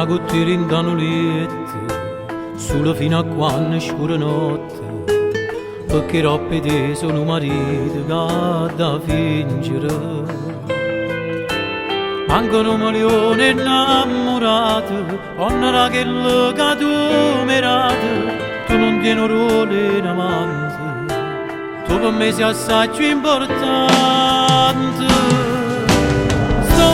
una gottina in danolette, solo fino a quando è scura notte, perché troppi te sono marito che ha da fingere. Mancano milioni innamorati, onnera che le tu merate, tu non tieni un ruolo in avanti, tu per me sei assai più importante. Sto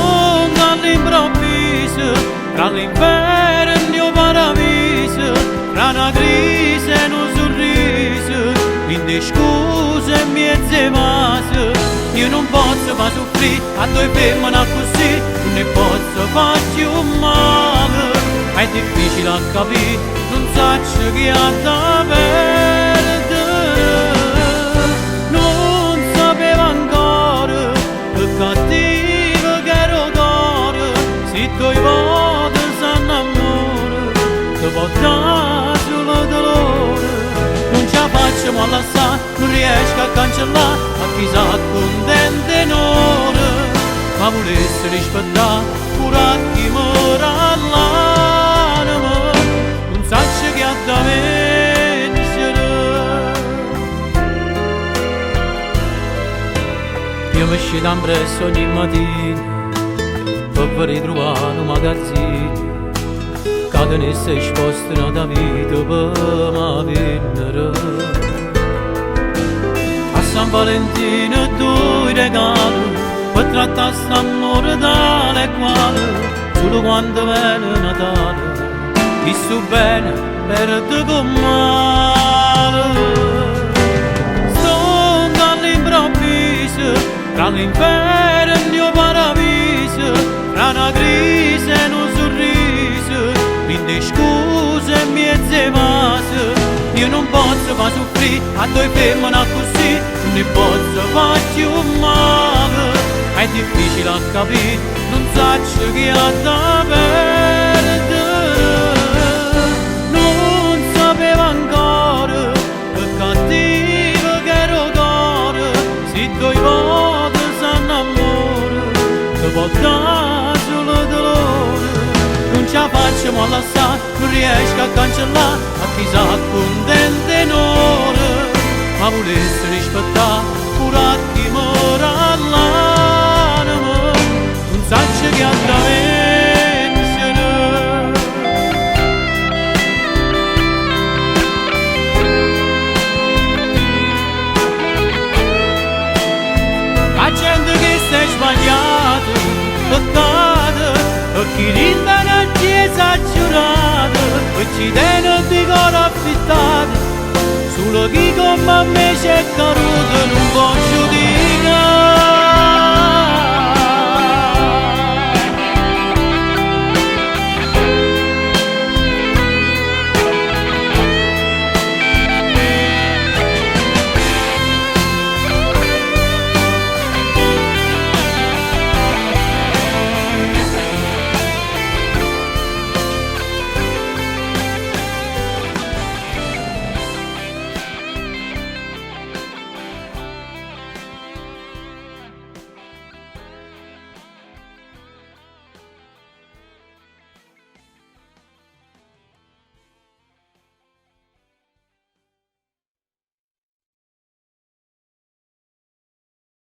all'improvviso, tra l'inferno e il paradiso, tra una crisi e un sorriso, quindi scuse e mezze vase. Io non posso far soffrire a due femmine così, non ne posso farci un male. È difficile a capire, non so che ha da perdere. Non sapevo ancora che cattivo che ero cuore, se tu i voti s'annamora, ti può dare solo dolore. Non ce la faccio ma lasciare, non riesco a cancellare, a chissà contente in ora, ma volesse rispettare pure a chi mora all'anima, non sa che ha da vincere. Io mi scedo presso ogni mattina per ritrovare un magazzino che tenesse esposto da vita per mi vendere. A San Valentino due regali per trattare st'amore tale quale, solo quando viene Natale ti sto bene per te con male. Sto all'improvviso, tra l'inferno e il paradiso, tra una crisi e un sorriso, quindi scuse e mezze vase. Io non posso far soffrire a due femmine così, non ne posso farci un male. È difficile a capire, non so che ha da perdere. Non sapevo ancora che cattivo che ero cuore, se tu i voti s'annamora, ti può dare solo dolore. Non ce la faccio ma lasciare, non riesco a cancellare, a chissà contente in ora, ma volesse rispettare pure a chi mora all'anima, non sa che ha da vincere. La gente che si è sbagliata, peccato, e chi rinde non ci è esagerato, e ci tiene di cuore affittato, solo chi come me cerca